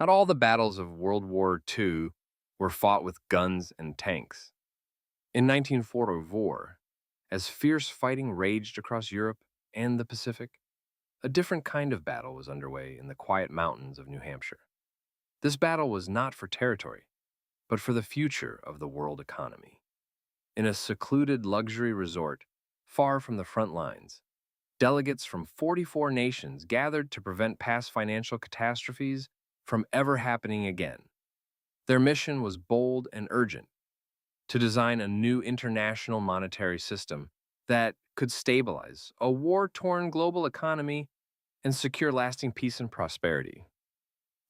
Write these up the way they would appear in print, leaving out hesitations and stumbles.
Not all the battles of World War II were fought with guns and tanks. In 1944, as fierce fighting raged across Europe and the Pacific, a different kind of battle was underway in the quiet mountains of New Hampshire. This battle was not for territory, but for the future of the world economy. In a secluded luxury resort far from the front lines, delegates from 44 nations gathered to prevent past financial catastrophes from ever happening again. Their mission was bold and urgent: to design a new international monetary system that could stabilize a war-torn global economy and secure lasting peace and prosperity.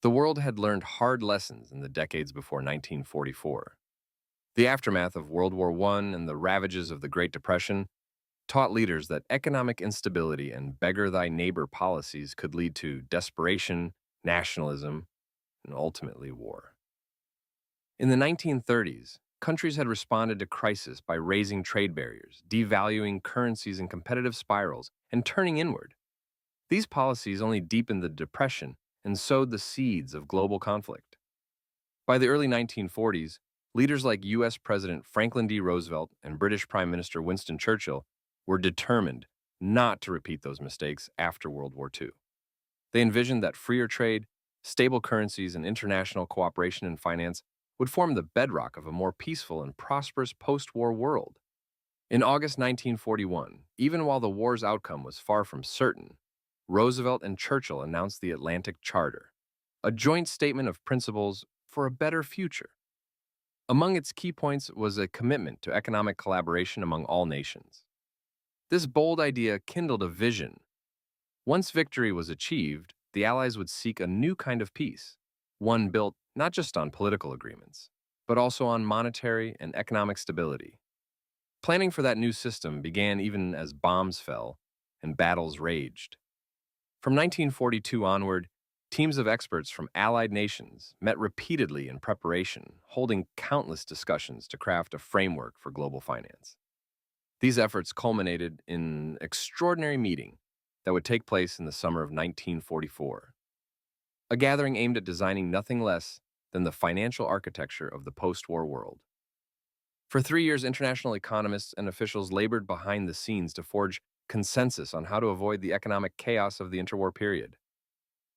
The world had learned hard lessons in the decades before 1944. The aftermath of World War I and the ravages of the Great Depression taught leaders that economic instability and beggar-thy-neighbor policies could lead to desperation, nationalism, and ultimately war. In the 1930s, countries had responded to crisis by raising trade barriers, devaluing currencies in competitive spirals, and turning inward. These policies only deepened the depression and sowed the seeds of global conflict. By the early 1940s, leaders like U.S. President Franklin D. Roosevelt and British Prime Minister Winston Churchill were determined not to repeat those mistakes after World War II. They envisioned that freer trade, stable currencies, and international cooperation in finance would form the bedrock of a more peaceful and prosperous post-war world. In August 1941, even while the war's outcome was far from certain, Roosevelt and Churchill announced the Atlantic Charter, a joint statement of principles for a better future. Among its key points was a commitment to economic collaboration among all nations. This bold idea kindled a vision. Once victory was achieved, the Allies would seek a new kind of peace, one built not just on political agreements, but also on monetary and economic stability. Planning for that new system began even as bombs fell and battles raged. From 1942 onward, teams of experts from allied nations met repeatedly in preparation, holding countless discussions to craft a framework for global finance. These efforts culminated in an extraordinary meeting that would take place in the summer of 1944, a gathering aimed at designing nothing less than the financial architecture of the post-war world. For 3 years, international economists and officials labored behind the scenes to forge consensus on how to avoid the economic chaos of the interwar period.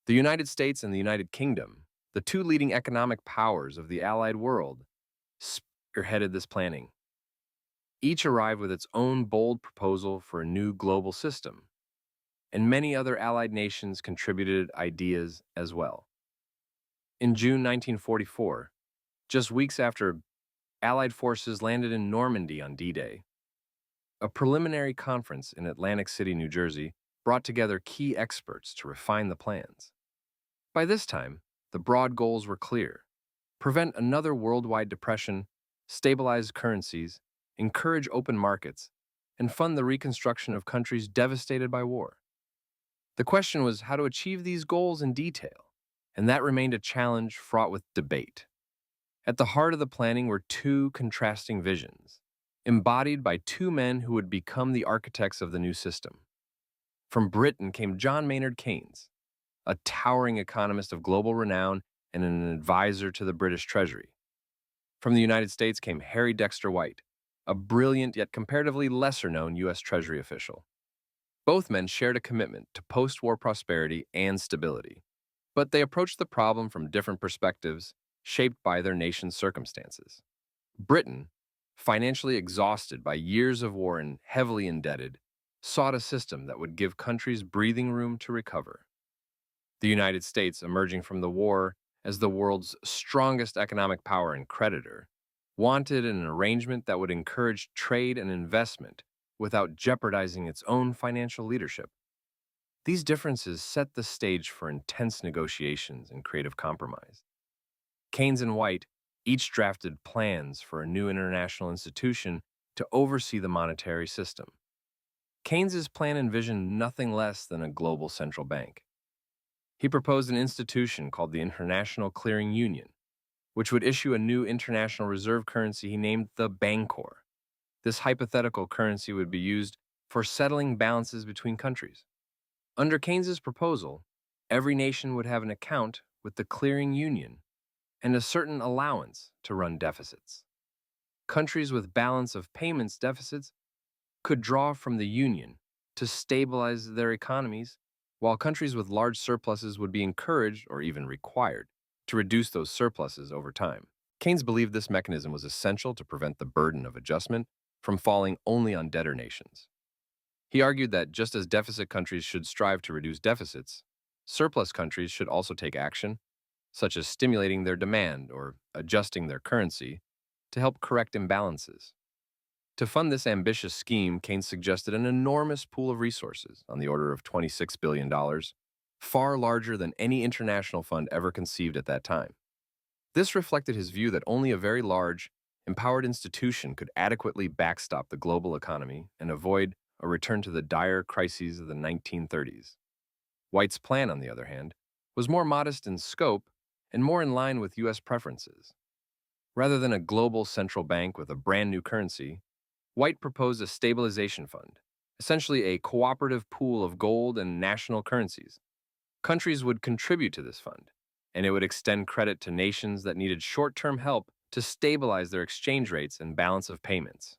The United States and the United Kingdom, the two leading economic powers of the Allied world, spearheaded this planning. Each arrived with its own bold proposal for a new global system, and many other Allied nations contributed ideas as well. In June 1944, just weeks after Allied forces landed in Normandy on D-Day, a preliminary conference in Atlantic City, New Jersey, brought together key experts to refine the plans. By this time, the broad goals were clear: prevent another worldwide depression, stabilize currencies, encourage open markets, and fund the reconstruction of countries devastated by war. The question was how to achieve these goals in detail, and that remained a challenge fraught with debate. At the heart of the planning were two contrasting visions, embodied by two men who would become the architects of the new system. From Britain came John Maynard Keynes, a towering economist of global renown and an advisor to the British Treasury. From the United States came Harry Dexter White, a brilliant yet comparatively lesser-known U.S. Treasury official. Both men shared a commitment to post-war prosperity and stability, but they approached the problem from different perspectives, shaped by their nation's circumstances. Britain, financially exhausted by years of war and heavily indebted, sought a system that would give countries breathing room to recover. The United States, emerging from the war as the world's strongest economic power and creditor, wanted an arrangement that would encourage trade and investment without jeopardizing its own financial leadership. These differences set the stage for intense negotiations and creative compromise. Keynes and White each drafted plans for a new international institution to oversee the monetary system. Keynes's plan envisioned nothing less than a global central bank. He proposed an institution called the International Clearing Union, which would issue a new international reserve currency he named the Bancor. This hypothetical currency would be used for settling balances between countries. Under Keynes's proposal, every nation would have an account with the clearing union and a certain allowance to run deficits. Countries with balance of payments deficits could draw from the union to stabilize their economies, while countries with large surpluses would be encouraged or even required to reduce those surpluses over time. Keynes believed this mechanism was essential to prevent the burden of adjustment from falling only on debtor nations. He argued that just as deficit countries should strive to reduce deficits, surplus countries should also take action, such as stimulating their demand or adjusting their currency to help correct imbalances. To fund this ambitious scheme, Keynes suggested an enormous pool of resources on the order of $26 billion, far larger than any international fund ever conceived at that time. This reflected his view that only a very large, empowered institution could adequately backstop the global economy and avoid a return to the dire crises of the 1930s. White's plan, on the other hand, was more modest in scope and more in line with U.S. preferences. Rather than a global central bank with a brand new currency, White proposed a stabilization fund, essentially a cooperative pool of gold and national currencies. Countries would contribute to this fund, and it would extend credit to nations that needed short-term help to stabilize their exchange rates and balance of payments.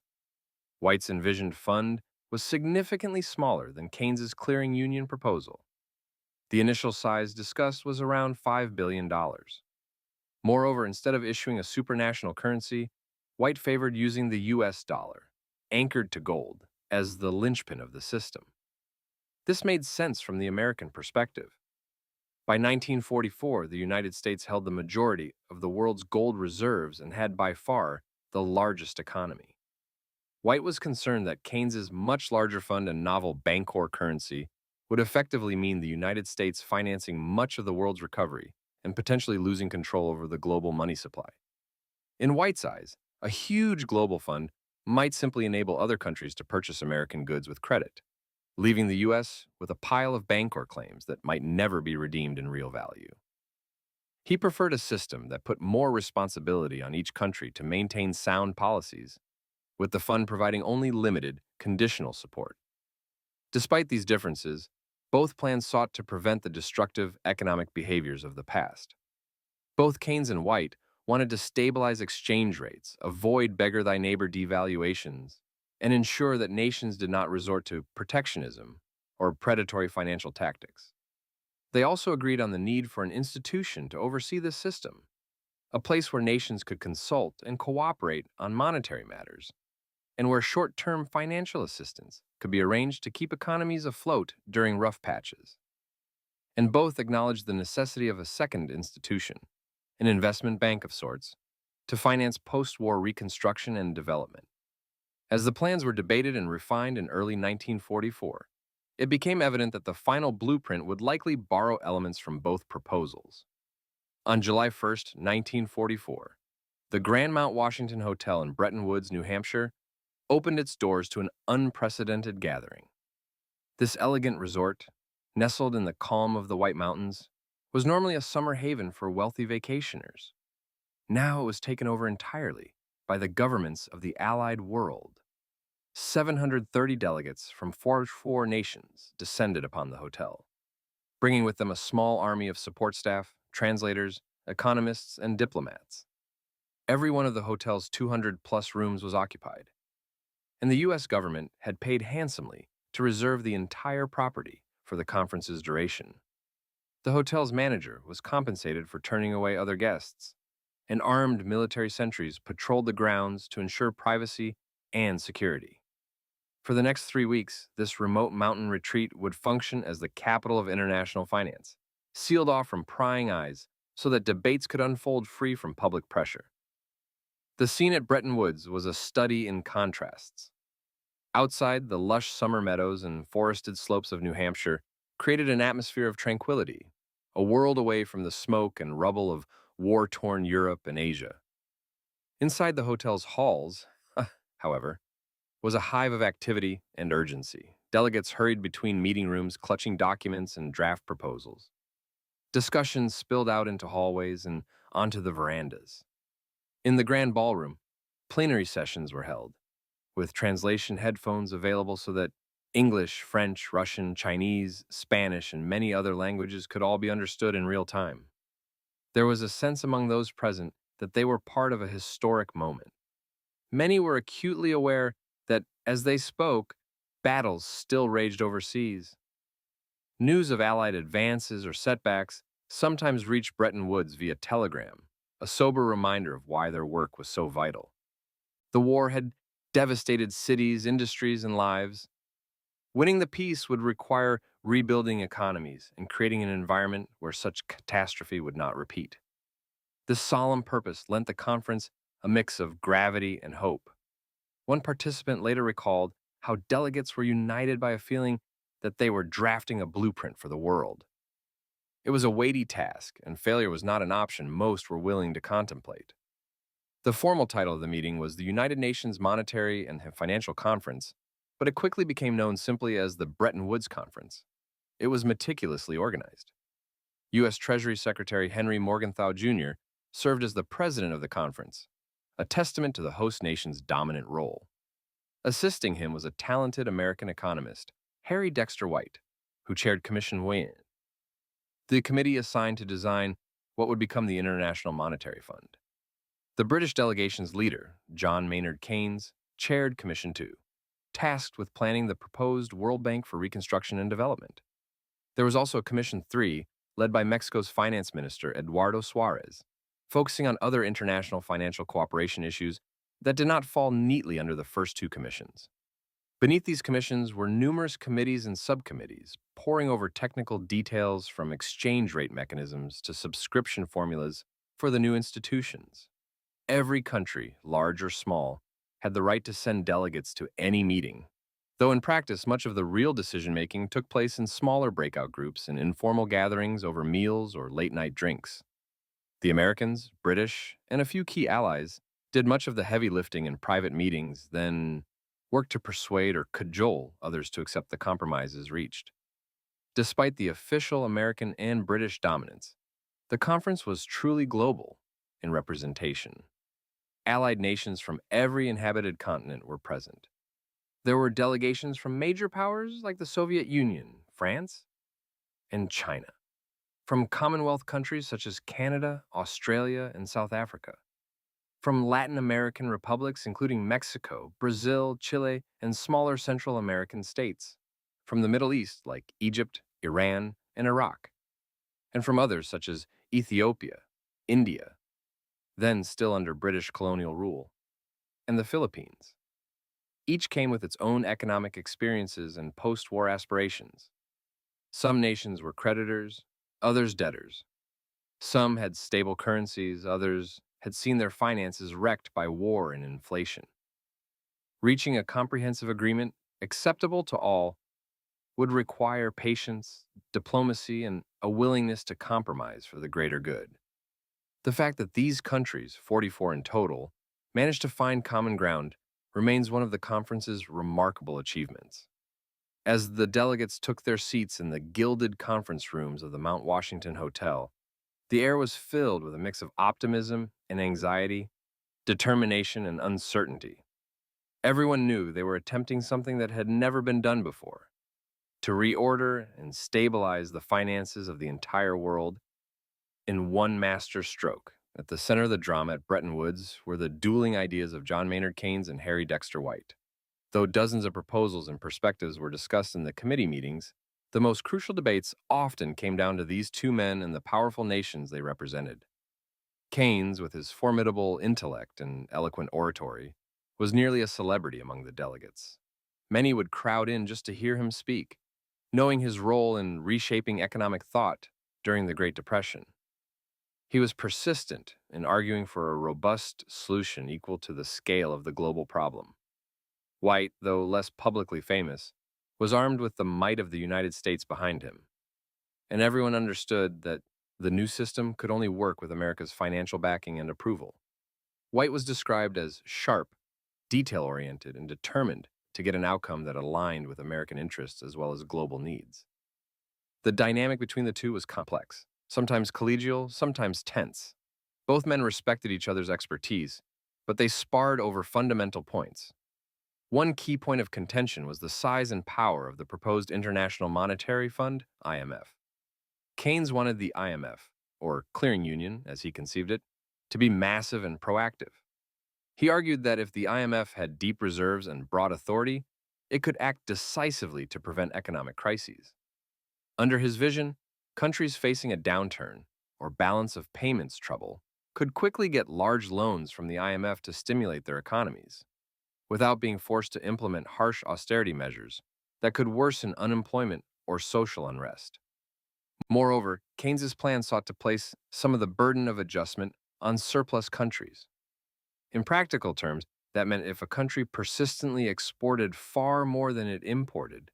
White's envisioned fund was significantly smaller than Keynes's clearing union proposal. The initial size discussed was around $5 billion. Moreover, instead of issuing a supranational currency, White favored using the U.S. dollar, anchored to gold, as the linchpin of the system. This made sense from the American perspective. By 1944, the United States held the majority of the world's gold reserves and had by far the largest economy. White was concerned that Keynes's much larger fund and novel Bancor currency would effectively mean the United States financing much of the world's recovery and potentially losing control over the global money supply. In White's eyes, a huge global fund might simply enable other countries to purchase American goods with credit, leaving the U.S. with a pile of Bancor claims that might never be redeemed in real value. He preferred a system that put more responsibility on each country to maintain sound policies, with the fund providing only limited, conditional support. Despite these differences, both plans sought to prevent the destructive economic behaviors of the past. Both Keynes and White wanted to stabilize exchange rates, avoid beggar-thy-neighbor devaluations, and ensure that nations did not resort to protectionism or predatory financial tactics. They also agreed on the need for an institution to oversee this system, a place where nations could consult and cooperate on monetary matters, and where short-term financial assistance could be arranged to keep economies afloat during rough patches. And both acknowledged the necessity of a second institution, an investment bank of sorts, to finance post-war reconstruction and development. As the plans were debated and refined in early 1944, it became evident that the final blueprint would likely borrow elements from both proposals. On July 1, 1944, the Grand Mount Washington Hotel in Bretton Woods, New Hampshire, opened its doors to an unprecedented gathering. This elegant resort, nestled in the calm of the White Mountains, was normally a summer haven for wealthy vacationers. Now it was taken over entirely by the governments of the Allied world. 730 delegates from 44 nations descended upon the hotel, bringing with them a small army of support staff, translators, economists, and diplomats. Every one of the hotel's 200-plus rooms was occupied, and the U.S. government had paid handsomely to reserve the entire property for the conference's duration. The hotel's manager was compensated for turning away other guests, and armed military sentries patrolled the grounds to ensure privacy and security. For the next 3 weeks, this remote mountain retreat would function as the capital of international finance, sealed off from prying eyes so that debates could unfold free from public pressure. The scene at Bretton Woods was a study in contrasts. Outside, the lush summer meadows and forested slopes of New Hampshire created an atmosphere of tranquility, a world away from the smoke and rubble of war-torn Europe and Asia. Inside the hotel's halls, however, was a hive of activity and urgency. Delegates hurried between meeting rooms, clutching documents and draft proposals. Discussions spilled out into hallways and onto the verandas. In the grand ballroom, plenary sessions were held, with translation headphones available so that English, French, Russian, Chinese, Spanish, and many other languages could all be understood in real time. There was a sense among those present that they were part of a historic moment. Many were acutely aware that, as they spoke, battles still raged overseas. News of Allied advances or setbacks sometimes reached Bretton Woods via telegram, a sober reminder of why their work was so vital. The war had devastated cities, industries, and lives. Winning the peace would require rebuilding economies and creating an environment where such catastrophe would not repeat. This solemn purpose lent the conference a mix of gravity and hope. One participant later recalled how delegates were united by a feeling that they were drafting a blueprint for the world. It was a weighty task, and failure was not an option most were willing to contemplate. The formal title of the meeting was the United Nations Monetary and Financial Conference, but it quickly became known simply as the Bretton Woods Conference. It was meticulously organized. U.S. Treasury Secretary Henry Morgenthau Jr. served as the president of the conference, a testament to the host nation's dominant role. Assisting him was a talented American economist, Harry Dexter White, who chaired Commission Maynard, the committee assigned to design what would become the International Monetary Fund. The British delegation's leader, John Maynard Keynes, chaired Commission 2, tasked with planning the proposed World Bank for Reconstruction and Development. There was also Commission 3, led by Mexico's finance minister, Eduardo Suarez, focusing on other international financial cooperation issues that did not fall neatly under the first two commissions. Beneath these commissions were numerous committees and subcommittees, poring over technical details from exchange rate mechanisms to subscription formulas for the new institutions. Every country, large or small, had the right to send delegates to any meeting, though in practice much of the real decision-making took place in smaller breakout groups and informal gatherings over meals or late-night drinks. The Americans, British, and a few key allies did much of the heavy lifting in private meetings, then worked to persuade or cajole others to accept the compromises reached. Despite the official American and British dominance, the conference was truly global in representation. Allied nations from every inhabited continent were present. There were delegations from major powers like the Soviet Union, France, and China, from Commonwealth countries such as Canada, Australia, and South Africa, from Latin American republics including Mexico, Brazil, Chile, and smaller Central American states, from the Middle East like Egypt, Iran, and Iraq, and from others such as Ethiopia, India, then still under British colonial rule, and the Philippines. Each came with its own economic experiences and post-war aspirations. Some nations were creditors, others debtors. Some had stable currencies, others had seen their finances wrecked by war and inflation. Reaching a comprehensive agreement, acceptable to all, would require patience, diplomacy, and a willingness to compromise for the greater good. The fact that these countries, 44 in total, managed to find common ground remains one of the conference's remarkable achievements. As the delegates took their seats in the gilded conference rooms of the Mount Washington Hotel, the air was filled with a mix of optimism and anxiety, determination and uncertainty. Everyone knew they were attempting something that had never been done before, to reorder and stabilize the finances of the entire world in one master stroke. At the center of the drama at Bretton Woods were the dueling ideas of John Maynard Keynes and Harry Dexter White. Though dozens of proposals and perspectives were discussed in the committee meetings, the most crucial debates often came down to these two men and the powerful nations they represented. Keynes, with his formidable intellect and eloquent oratory, was nearly a celebrity among the delegates. Many would crowd in just to hear him speak, knowing his role in reshaping economic thought during the Great Depression. He was persistent in arguing for a robust solution equal to the scale of the global problem. White, though less publicly famous, was armed with the might of the United States behind him, and everyone understood that the new system could only work with America's financial backing and approval. White was described as sharp, detail-oriented, and determined to get an outcome that aligned with American interests as well as global needs. The dynamic between the two was complex, sometimes collegial, sometimes tense. Both men respected each other's expertise, but they sparred over fundamental points. One key point of contention was the size and power of the proposed International Monetary Fund, IMF. Keynes wanted the IMF, or clearing union, as he conceived it, to be massive and proactive. He argued that if the IMF had deep reserves and broad authority, it could act decisively to prevent economic crises. Under his vision, countries facing a downturn or balance of payments trouble could quickly get large loans from the IMF to stimulate their economies, without being forced to implement harsh austerity measures that could worsen unemployment or social unrest. Moreover, Keynes's plan sought to place some of the burden of adjustment on surplus countries. In practical terms, that meant if a country persistently exported far more than it imported,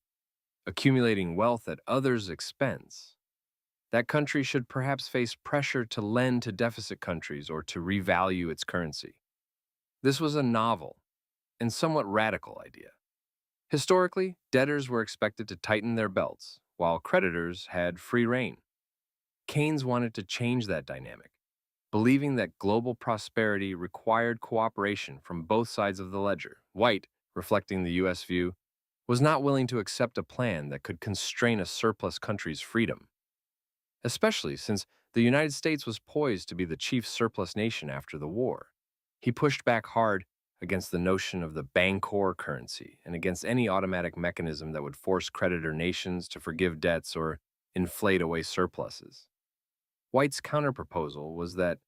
accumulating wealth at others' expense, that country should perhaps face pressure to lend to deficit countries or to revalue its currency. This was a novel and somewhat radical idea. Historically, debtors were expected to tighten their belts, while creditors had free rein. Keynes wanted to change that dynamic, believing that global prosperity required cooperation from both sides of the ledger. White, reflecting the U.S. view, was not willing to accept a plan that could constrain a surplus country's freedom, especially since the United States was poised to be the chief surplus nation after the war. He pushed back hard against the notion of the bancor currency and against any automatic mechanism that would force creditor nations to forgive debts or inflate away surpluses. White's counterproposal was that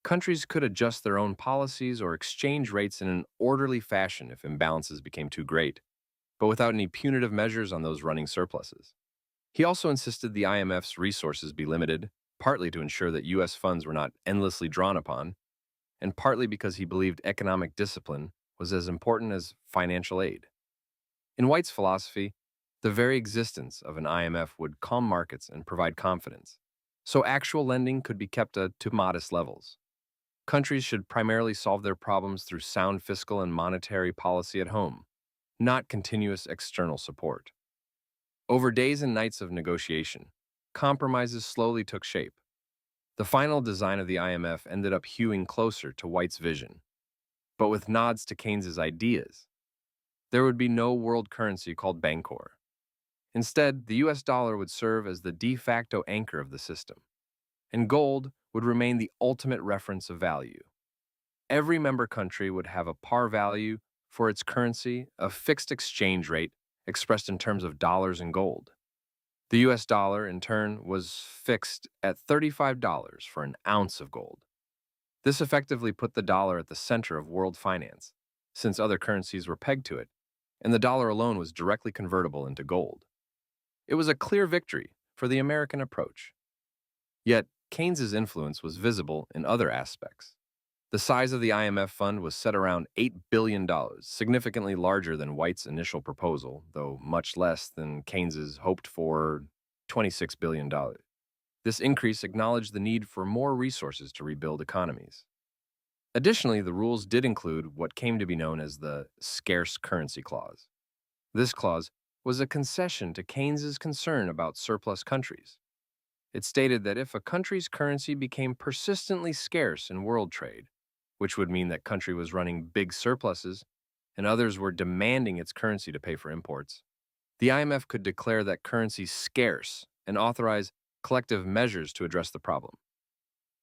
countries could adjust their own policies or exchange rates in an orderly fashion if imbalances became too great, but without any punitive measures on those running surpluses. He also insisted the IMF's resources be limited, partly to ensure that U.S. funds were not endlessly drawn upon, and partly because he believed economic discipline was as important as financial aid. In White's philosophy, the very existence of an IMF would calm markets and provide confidence, so actual lending could be kept to modest levels. Countries should primarily solve their problems through sound fiscal and monetary policy at home, not continuous external support. Over days and nights of negotiation, compromises slowly took shape. The final design of the IMF ended up hewing closer to White's vision, but with nods to Keynes's ideas. There would be no world currency called bancor. Instead, the US dollar would serve as the de facto anchor of the system, and gold would remain the ultimate reference of value. Every member country would have a par value for its currency, a fixed exchange rate expressed in terms of dollars and gold. The US dollar, in turn, was fixed at $35 for an ounce of gold. This effectively put the dollar at the center of world finance, since other currencies were pegged to it, and the dollar alone was directly convertible into gold. It was a clear victory for the American approach. Yet, Keynes's influence was visible in other aspects. The size of the IMF fund was set around $8 billion, significantly larger than White's initial proposal, though much less than Keynes's hoped-for $26 billion. This increase acknowledged the need for more resources to rebuild economies. Additionally, the rules did include what came to be known as the scarce currency clause. This clause was a concession to Keynes's concern about surplus countries. It stated that if a country's currency became persistently scarce in world trade, which would mean that country was running big surpluses and others were demanding its currency to pay for imports, the IMF could declare that currency scarce and authorize collective measures to address the problem.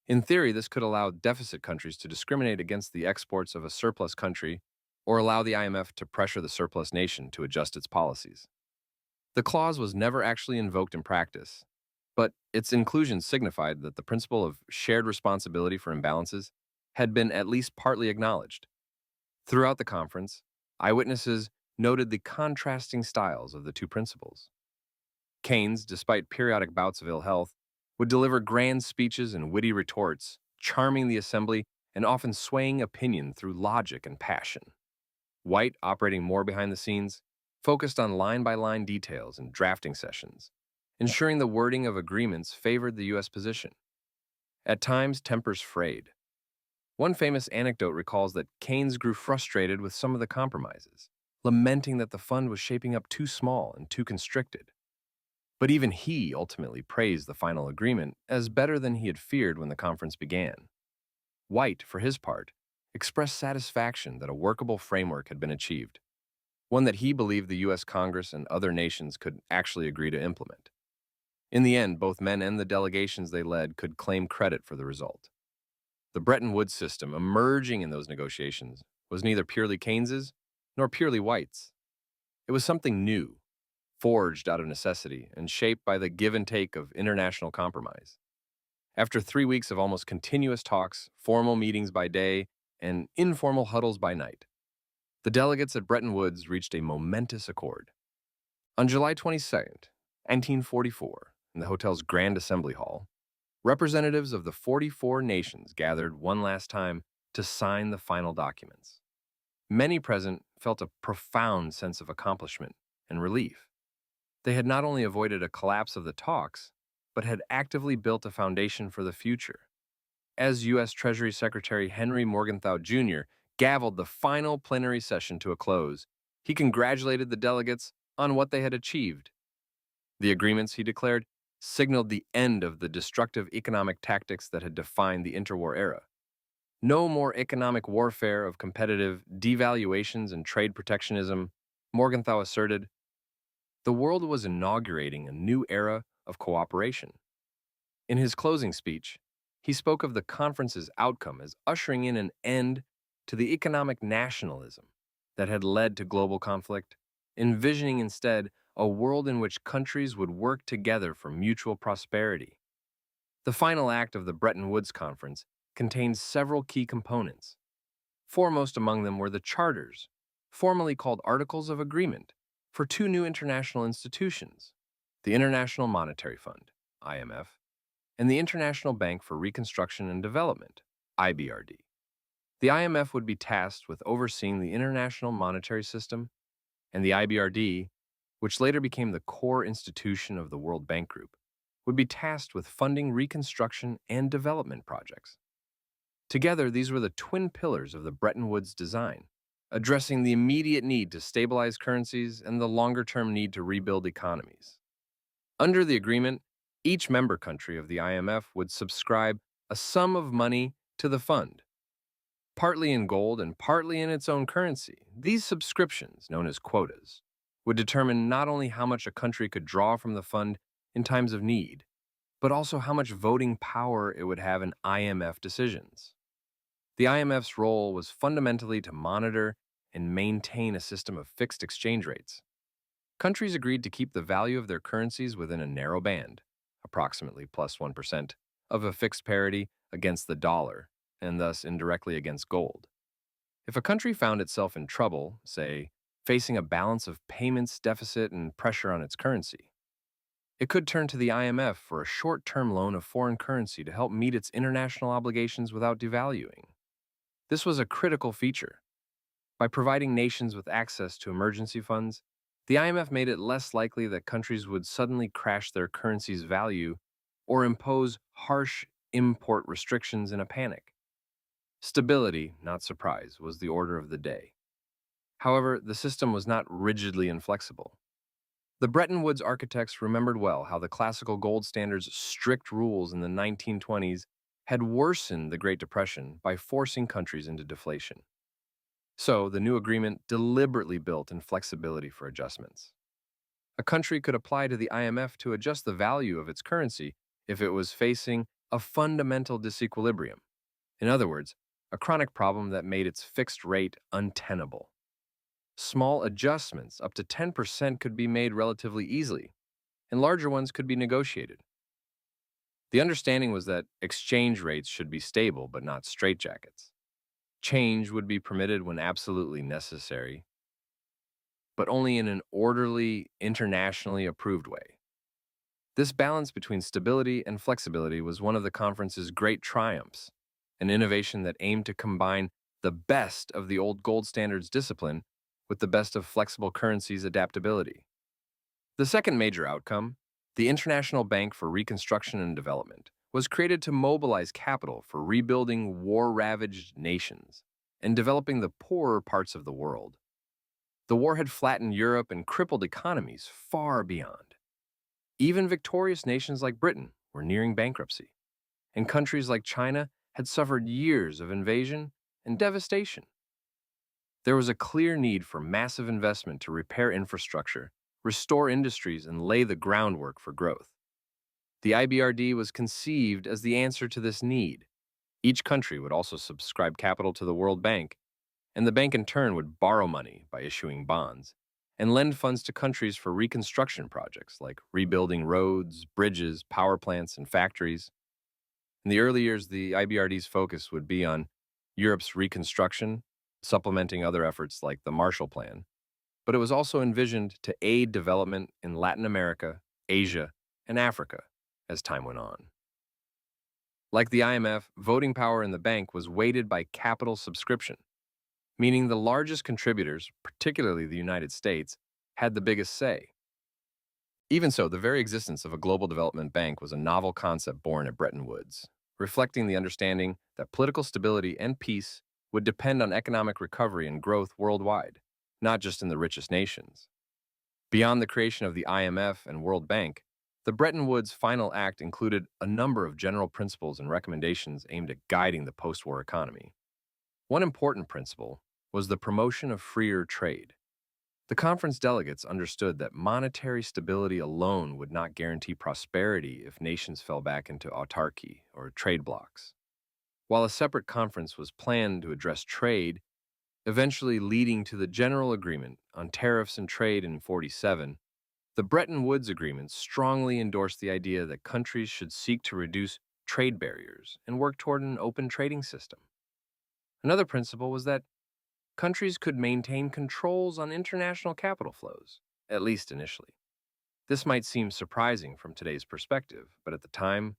In theory, this could allow deficit countries to discriminate against the exports of a surplus country or allow the IMF to pressure the surplus nation to adjust its policies. The clause was never actually invoked in practice, but its inclusion signified that the principle of shared responsibility for imbalances had been at least partly acknowledged. Throughout the conference, eyewitnesses noted the contrasting styles of the two principles. Keynes, despite periodic bouts of ill health, would deliver grand speeches and witty retorts, charming the assembly and often swaying opinion through logic and passion. White, operating more behind the scenes, focused on line-by-line details and drafting sessions, ensuring the wording of agreements favored the U.S. position. At times, tempers frayed. One famous anecdote recalls that Keynes grew frustrated with some of the compromises, lamenting that the fund was shaping up too small and too constricted. But even he ultimately praised the final agreement as better than he had feared when the conference began. White, for his part, expressed satisfaction that a workable framework had been achieved, one that he believed the U.S. Congress and other nations could actually agree to implement. In the end, both men and the delegations they led could claim credit for the result. The Bretton Woods system emerging in those negotiations was neither purely Keynes's nor purely White's. It was something new, forged out of necessity and shaped by the give and take of international compromise. After 3 weeks of almost continuous talks, formal meetings by day, and informal huddles by night, the delegates at Bretton Woods reached a momentous accord. On July 22nd, 1944, in the hotel's Grand Assembly Hall, representatives of the 44 nations gathered one last time to sign the final documents. Many present felt a profound sense of accomplishment and relief. They had not only avoided a collapse of the talks, but had actively built a foundation for the future. As U.S. Treasury Secretary Henry Morgenthau Jr. gavelled the final plenary session to a close, he congratulated the delegates on what they had achieved. The agreements, he declared, signaled the end of the destructive economic tactics that had defined the interwar era. No more economic warfare of competitive devaluations and trade protectionism, Morgenthau asserted. The world was inaugurating a new era of cooperation. In his closing speech, he spoke of the conference's outcome as ushering in an end to the economic nationalism that had led to global conflict, envisioning instead a world in which countries would work together for mutual prosperity. The final act of the Bretton Woods Conference contained several key components. Foremost among them were the charters, formerly called Articles of Agreement, for two new international institutions, the International Monetary Fund, IMF, and the International Bank for Reconstruction and Development, IBRD. The IMF would be tasked with overseeing the international monetary system, and the IBRD, which later became the core institution of the World Bank Group, would be tasked with funding reconstruction and development projects. Together, these were the twin pillars of the Bretton Woods design, addressing the immediate need to stabilize currencies and the longer-term need to rebuild economies. Under the agreement, each member country of the IMF would subscribe a sum of money to the fund, partly in gold and partly in its own currency. These subscriptions, known as quotas, would determine not only how much a country could draw from the fund in times of need, but also how much voting power it would have in IMF decisions. The IMF's role was fundamentally to monitor and maintain a system of fixed exchange rates. Countries agreed to keep the value of their currencies within a narrow band, approximately plus 1%, of a fixed parity against the dollar, and thus indirectly against gold. If a country found itself in trouble, say, facing a balance of payments deficit and pressure on its currency, it could turn to the IMF for a short-term loan of foreign currency to help meet its international obligations without devaluing. This was a critical feature. By providing nations with access to emergency funds, the IMF made it less likely that countries would suddenly crash their currency's value or impose harsh import restrictions in a panic. Stability, not surprise, was the order of the day. However, the system was not rigidly inflexible. The Bretton Woods architects remembered well how the classical gold standard's strict rules in the 1920s had worsened the Great Depression by forcing countries into deflation. So, the new agreement deliberately built in flexibility for adjustments. A country could apply to the IMF to adjust the value of its currency if it was facing a fundamental disequilibrium. In other words, a chronic problem that made its fixed rate untenable. Small adjustments, up to 10%, could be made relatively easily, and larger ones could be negotiated. The understanding was that exchange rates should be stable but not straitjackets. Change would be permitted when absolutely necessary, but only in an orderly, internationally approved way. This balance between stability and flexibility was one of the conference's great triumphs, an innovation that aimed to combine the best of the old gold standard's discipline with the best of flexible currency's adaptability. The second major outcome, the International Bank for Reconstruction and Development, was created to mobilize capital for rebuilding war-ravaged nations and developing the poorer parts of the world. The war had flattened Europe and crippled economies far beyond. Even victorious nations like Britain were nearing bankruptcy, and countries like China had suffered years of invasion and devastation. There was a clear need for massive investment to repair infrastructure, restore industries, and lay the groundwork for growth. The IBRD was conceived as the answer to this need. Each country would also subscribe capital to the World Bank, and the bank in turn would borrow money by issuing bonds and lend funds to countries for reconstruction projects like rebuilding roads, bridges, power plants, and factories. In the early years, the IBRD's focus would be on Europe's reconstruction, supplementing other efforts like the Marshall Plan, but it was also envisioned to aid development in Latin America, Asia, and Africa as time went on. Like the IMF, voting power in the bank was weighted by capital subscription, meaning the largest contributors, particularly the United States, had the biggest say. Even so, the very existence of a global development bank was a novel concept born at Bretton Woods, reflecting the understanding that political stability and peace would depend on economic recovery and growth worldwide, not just in the richest nations. Beyond the creation of the IMF and World Bank, the Bretton Woods Final Act included a number of general principles and recommendations aimed at guiding the post-war economy. One important principle was the promotion of freer trade. The conference delegates understood that monetary stability alone would not guarantee prosperity if nations fell back into autarky or trade blocs. While a separate conference was planned to address trade, eventually leading to the General Agreement on Tariffs and Trade in 1947, the Bretton Woods Agreement strongly endorsed the idea that countries should seek to reduce trade barriers and work toward an open trading system. Another principle was that countries could maintain controls on international capital flows, at least initially. This might seem surprising from today's perspective, but at the time,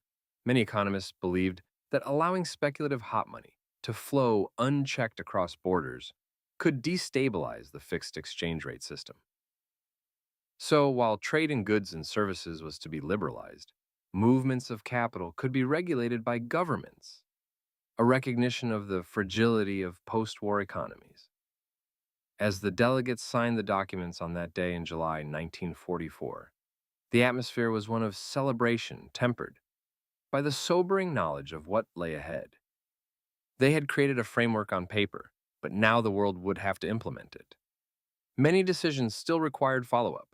many economists believed that allowing speculative hot money to flow unchecked across borders could destabilize the fixed exchange rate system. So, while trade in goods and services was to be liberalized, movements of capital could be regulated by governments, a recognition of the fragility of post-war economies. As the delegates signed the documents on that day in July 1944, the atmosphere was one of celebration tempered by the sobering knowledge of what lay ahead. They had created a framework on paper, but now the world would have to implement it. Many decisions still required follow-up.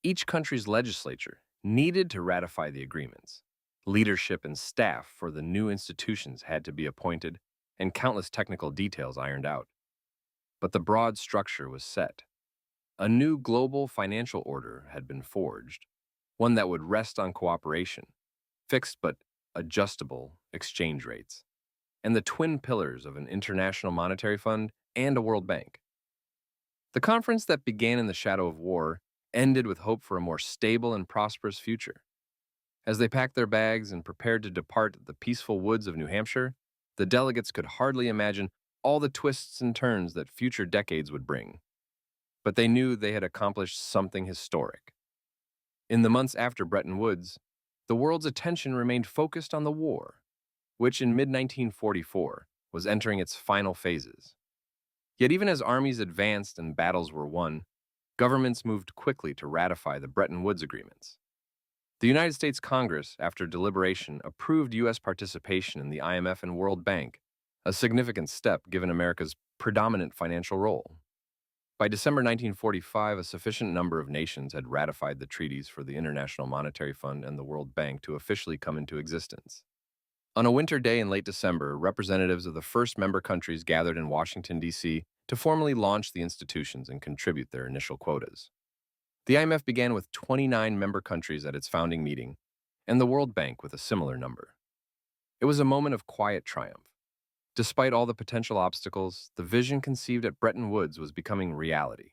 Each country's legislature needed to ratify the agreements. Leadership and staff for the new institutions had to be appointed, and countless technical details ironed out. But the broad structure was set. A new global financial order had been forged, one that would rest on cooperation, fixed but adjustable exchange rates, and the twin pillars of an international monetary fund and a World Bank. The conference that began in the shadow of war ended with hope for a more stable and prosperous future. As they packed their bags and prepared to depart the peaceful woods of New Hampshire, the delegates could hardly imagine all the twists and turns that future decades would bring. But they knew they had accomplished something historic. In the months after Bretton Woods, the world's attention remained focused on the war, which in mid-1944 was entering its final phases. Yet even as armies advanced and battles were won, governments moved quickly to ratify the Bretton Woods agreements. The United States Congress, after deliberation, approved U.S. participation in the IMF and World Bank, a significant step given America's predominant financial role. By December 1945, a sufficient number of nations had ratified the treaties for the International Monetary Fund and the World Bank to officially come into existence. On a winter day in late December, representatives of the first member countries gathered in Washington, D.C. to formally launch the institutions and contribute their initial quotas. The IMF began with 29 member countries at its founding meeting, and the World Bank with a similar number. It was a moment of quiet triumph. Despite all the potential obstacles, the vision conceived at Bretton Woods was becoming reality.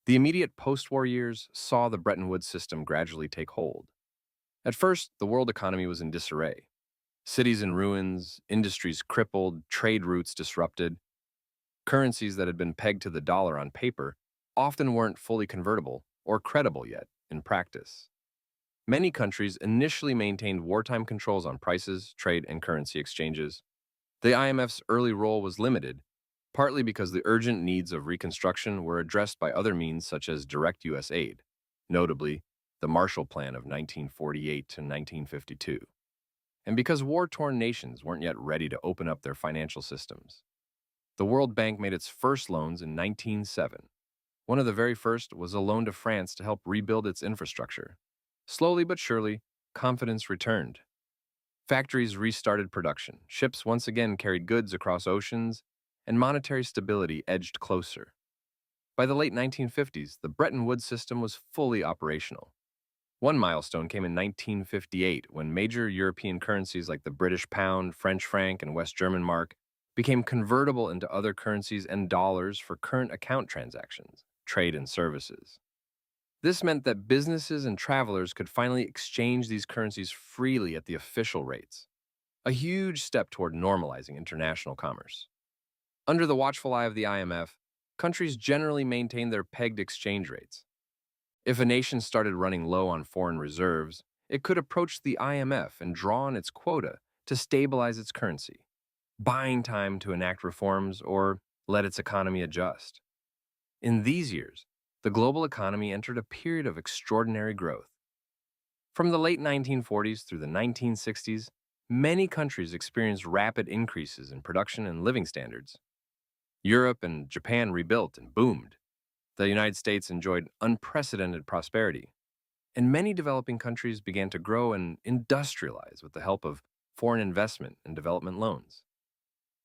The immediate post-war years saw the Bretton Woods system gradually take hold. At first, the world economy was in disarray. Cities in ruins, industries crippled, trade routes disrupted. Currencies that had been pegged to the dollar on paper often weren't fully convertible or credible yet in practice. Many countries initially maintained wartime controls on prices, trade, and currency exchanges. The IMF's early role was limited, partly because the urgent needs of reconstruction were addressed by other means such as direct U.S. aid, notably the Marshall Plan of 1948 to 1952, and because war-torn nations weren't yet ready to open up their financial systems. The World Bank made its first loans in 1907. One of the very first was a loan to France to help rebuild its infrastructure. Slowly but surely, confidence returned. Factories restarted production, ships once again carried goods across oceans, and monetary stability edged closer. By the late 1950s, the Bretton Woods system was fully operational. One milestone came in 1958 when major European currencies like the British pound, French franc, and West German mark became convertible into other currencies and dollars for current account transactions, trade, and services. This meant that businesses and travelers could finally exchange these currencies freely at the official rates, a huge step toward normalizing international commerce. Under the watchful eye of the IMF, countries generally maintained their pegged exchange rates. If a nation started running low on foreign reserves, it could approach the IMF and draw on its quota to stabilize its currency, buying time to enact reforms or let its economy adjust. In these years, the global economy entered a period of extraordinary growth. From the late 1940s through the 1960s, many countries experienced rapid increases in production and living standards. Europe and Japan rebuilt and boomed. The United States enjoyed unprecedented prosperity, and many developing countries began to grow and industrialize with the help of foreign investment and development loans.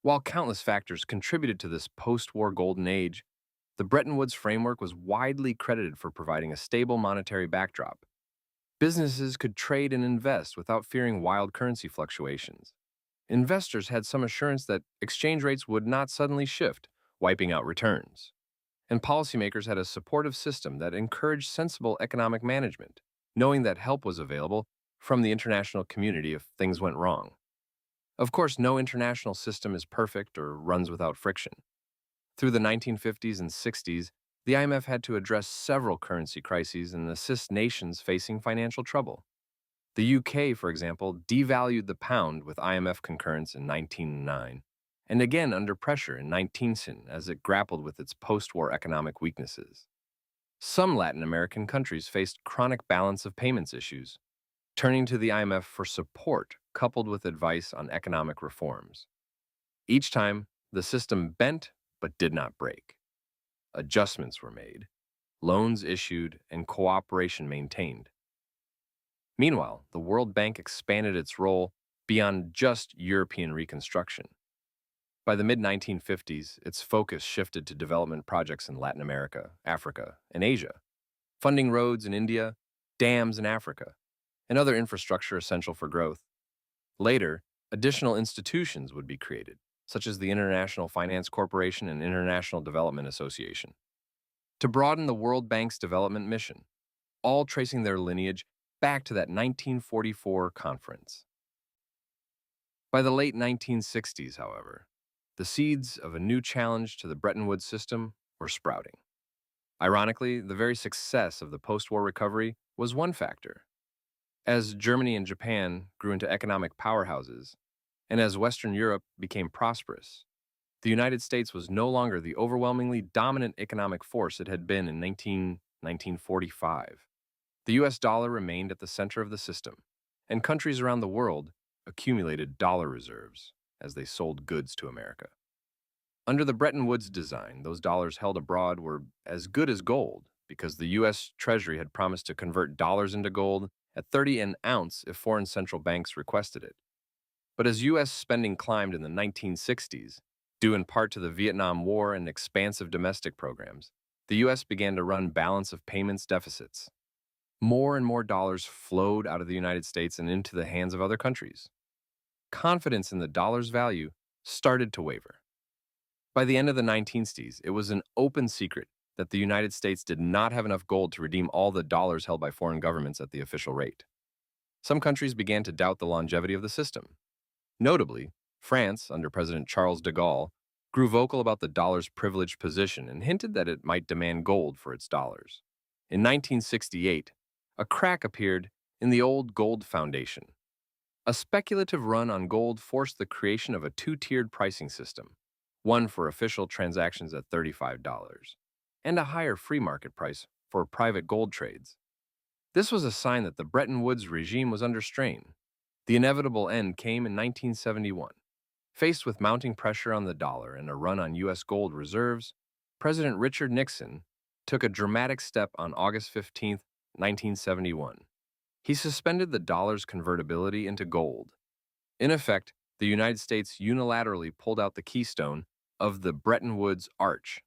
While countless factors contributed to this post-war golden age, the Bretton Woods framework was widely credited for providing a stable monetary backdrop. Businesses could trade and invest without fearing wild currency fluctuations. Investors had some assurance that exchange rates would not suddenly shift, wiping out returns. And policymakers had a supportive system that encouraged sensible economic management, knowing that help was available from the international community if things went wrong. Of course, no international system is perfect or runs without friction. Through the 1950s and 60s, the IMF had to address several currency crises and assist nations facing financial trouble. The UK, for example, devalued the pound with IMF concurrence in 1909, and again under pressure in 1910 as it grappled with its post-war economic weaknesses. Some Latin American countries faced chronic balance of payments issues, turning to the IMF for support coupled with advice on economic reforms. Each time, the system bent but did not break. Adjustments were made, loans issued, and cooperation maintained. Meanwhile, the World Bank expanded its role beyond just European reconstruction. By the mid-1950s, its focus shifted to development projects in Latin America, Africa, and Asia, funding roads in India, dams in Africa, and other infrastructure essential for growth. Later, additional institutions would be created, such as the International Finance Corporation and International Development Association, to broaden the World Bank's development mission, all tracing their lineage back to that 1944 conference. By the late 1960s, however, the seeds of a new challenge to the Bretton Woods system were sprouting. Ironically, the very success of the post-war recovery was one factor. As Germany and Japan grew into economic powerhouses, and as Western Europe became prosperous, the United States was no longer the overwhelmingly dominant economic force it had been in 1945. The US dollar remained at the center of the system, and countries around the world accumulated dollar reserves as they sold goods to America. Under the Bretton Woods design, those dollars held abroad were as good as gold because the U.S. Treasury had promised to convert dollars into gold at 30 an ounce if foreign central banks requested it. But as U.S. spending climbed in the 1960s, due in part to the Vietnam War and expansive domestic programs, the U.S. began to run balance of payments deficits. More and more dollars flowed out of the United States and into the hands of other countries. Confidence in the dollar's value started to waver. By the end of the 1960s, it was an open secret that the United States did not have enough gold to redeem all the dollars held by foreign governments at the official rate. Some countries began to doubt the longevity of the system. Notably, France, under President Charles de Gaulle, grew vocal about the dollar's privileged position and hinted that it might demand gold for its dollars. In 1968, a crack appeared in the old gold foundation. A speculative run on gold forced the creation of a two-tiered pricing system, one for official transactions at $35, and a higher free market price for private gold trades. This was a sign that the Bretton Woods regime was under strain. The inevitable end came in 1971. Faced with mounting pressure on the dollar and a run on U.S. gold reserves, President Richard Nixon took a dramatic step on August 15, 1971. He suspended the dollar's convertibility into gold. In effect, the United States unilaterally pulled out the keystone of the Bretton Woods Arch.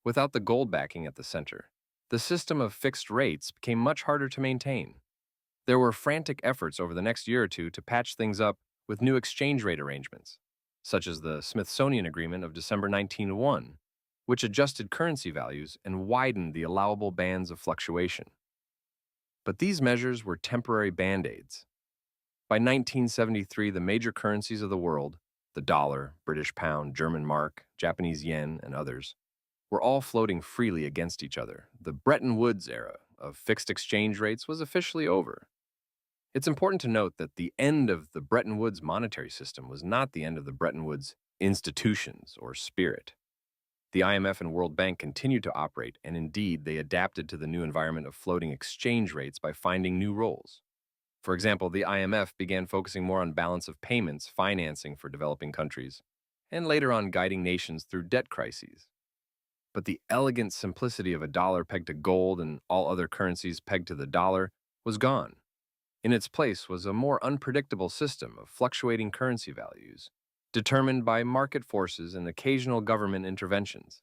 Without the gold backing at the center, the system of fixed rates became much harder to maintain. There were frantic efforts over the next year or two to patch things up with new exchange rate arrangements, such as the Smithsonian Agreement of December 1901, which adjusted currency values and widened the allowable bands of fluctuation. But these measures were temporary band-aids. By 1973, the major currencies of the world, the dollar, British pound, German mark, Japanese yen, and others, were all floating freely against each other. The Bretton Woods era of fixed exchange rates was officially over. It's important to note that the end of the Bretton Woods monetary system was not the end of the Bretton Woods institutions or spirit. The IMF and World Bank continued to operate, and indeed, they adapted to the new environment of floating exchange rates by finding new roles. For example, the IMF began focusing more on balance of payments, financing for developing countries, and later on guiding nations through debt crises. But the elegant simplicity of a dollar pegged to gold and all other currencies pegged to the dollar was gone. In its place was a more unpredictable system of fluctuating currency values, determined by market forces and occasional government interventions.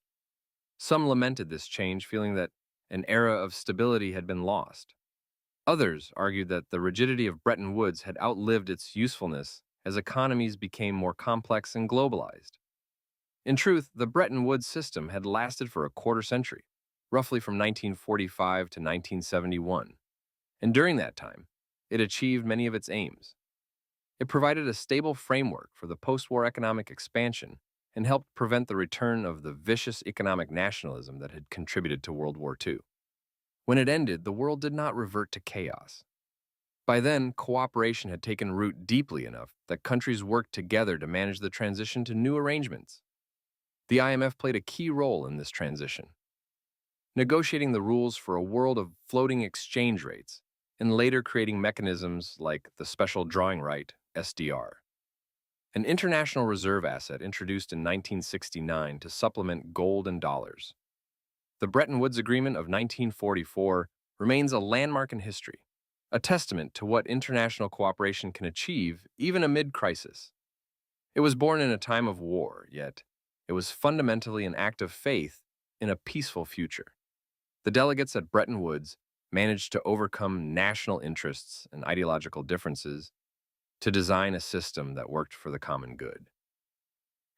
Some lamented this change, feeling that an era of stability had been lost. Others argued that the rigidity of Bretton Woods had outlived its usefulness as economies became more complex and globalized. In truth, the Bretton Woods system had lasted for a quarter century, roughly from 1945 to 1971, and during that time, it achieved many of its aims. It provided a stable framework for the postwar economic expansion and helped prevent the return of the vicious economic nationalism that had contributed to World War II. When it ended, the world did not revert to chaos. By then, cooperation had taken root deeply enough that countries worked together to manage the transition to new arrangements. The IMF played a key role in this transition, negotiating the rules for a world of floating exchange rates and later creating mechanisms like the Special Drawing Right, SDR, an international reserve asset introduced in 1969 to supplement gold and dollars. The Bretton Woods Agreement of 1944 remains a landmark in history, a testament to what international cooperation can achieve even amid crisis. It was born in a time of war, yet it was fundamentally an act of faith in a peaceful future. The delegates at Bretton Woods managed to overcome national interests and ideological differences to design a system that worked for the common good.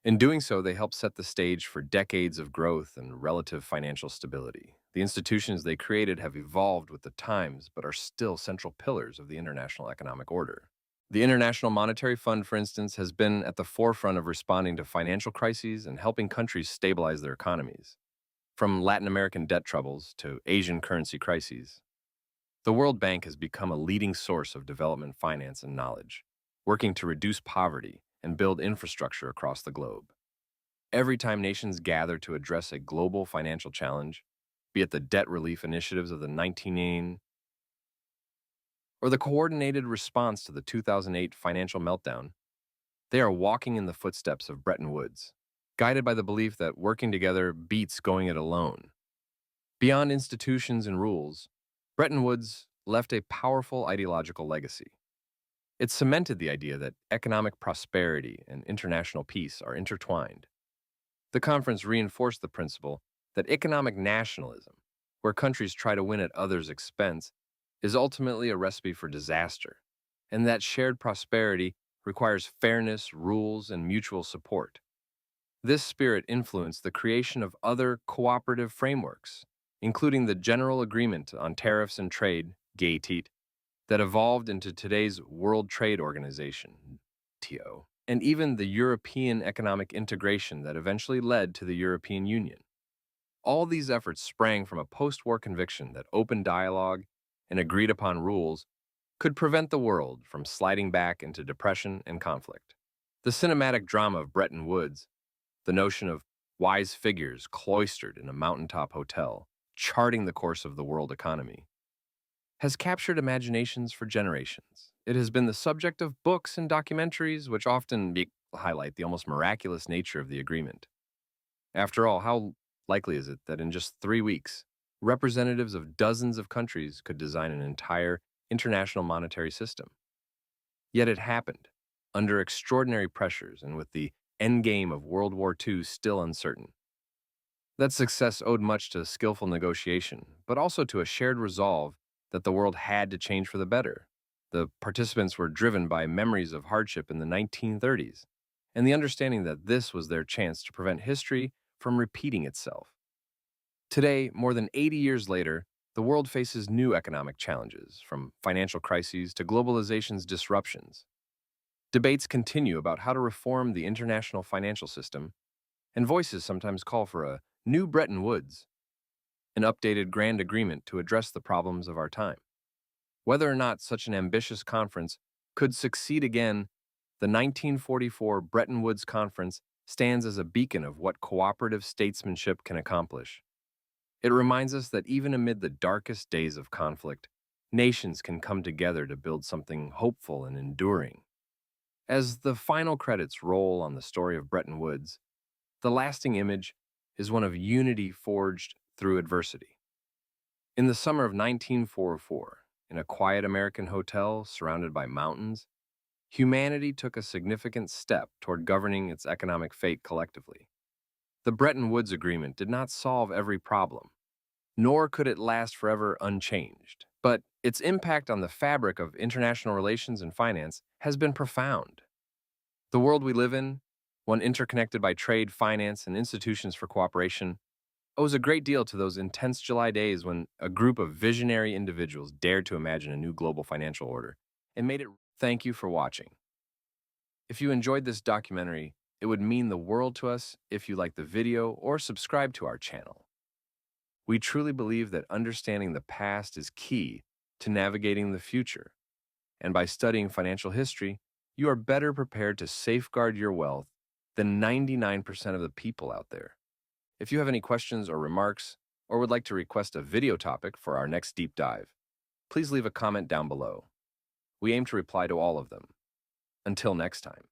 In doing so, they helped set the stage for decades of growth and relative financial stability. The institutions they created have evolved with the times, but are still central pillars of the international economic order. The International Monetary Fund, for instance, has been at the forefront of responding to financial crises and helping countries stabilize their economies. From Latin American debt troubles to Asian currency crises, the World Bank has become a leading source of development finance and knowledge, working to reduce poverty and build infrastructure across the globe. Every time nations gather to address a global financial challenge, be it the debt relief initiatives of the 1980s or the coordinated response to the 2008 financial meltdown, they are walking in the footsteps of Bretton Woods, guided by the belief that working together beats going it alone. Beyond institutions and rules, Bretton Woods left a powerful ideological legacy. It cemented the idea that economic prosperity and international peace are intertwined. The conference reinforced the principle that economic nationalism, where countries try to win at others' expense, is ultimately a recipe for disaster, and that shared prosperity requires fairness, rules, and mutual support. This spirit influenced the creation of other cooperative frameworks, including the General Agreement on Tariffs and Trade, GATT, that evolved into today's World Trade Organization, WTO, and even the European economic integration that eventually led to the European Union. All these efforts sprang from a post-war conviction that open dialogue and agreed-upon rules could prevent the world from sliding back into depression and conflict. The cinematic drama of Bretton Woods, the notion of wise figures cloistered in a mountaintop hotel, charting the course of the world economy, has captured imaginations for generations. It has been the subject of books and documentaries which often highlight the almost miraculous nature of the agreement. After all, how likely is it that in just 3 weeks, representatives of dozens of countries could design an entire international monetary system. Yet it happened, under extraordinary pressures and with the endgame of World War II still uncertain. That success owed much to skillful negotiation, but also to a shared resolve that the world had to change for the better. The participants were driven by memories of hardship in the 1930s, and the understanding that this was their chance to prevent history from repeating itself. Today, more than 80 years later, the world faces new economic challenges, from financial crises to globalization's disruptions. Debates continue about how to reform the international financial system, and voices sometimes call for a new Bretton Woods, an updated grand agreement to address the problems of our time. Whether or not such an ambitious conference could succeed again, the 1944 Bretton Woods Conference stands as a beacon of what cooperative statesmanship can accomplish. It reminds us that even amid the darkest days of conflict, nations can come together to build something hopeful and enduring. As the final credits roll on the story of Bretton Woods, the lasting image is one of unity forged through adversity. In the summer of 1944, in a quiet American hotel surrounded by mountains, humanity took a significant step toward governing its economic fate collectively. The Bretton Woods Agreement did not solve every problem, nor could it last forever unchanged, but its impact on the fabric of international relations and finance has been profound. The world we live in, one interconnected by trade, finance, and institutions for cooperation, owes a great deal to those intense July days when a group of visionary individuals dared to imagine a new global financial order and made it. Thank you for watching. If you enjoyed this documentary, it would mean the world to us if you like the video or subscribe to our channel. We truly believe that understanding the past is key to navigating the future, and by studying financial history, you are better prepared to safeguard your wealth than 99% of the people out there. If you have any questions or remarks, or would like to request a video topic for our next deep dive, please leave a comment down below. We aim to reply to all of them. Until next time.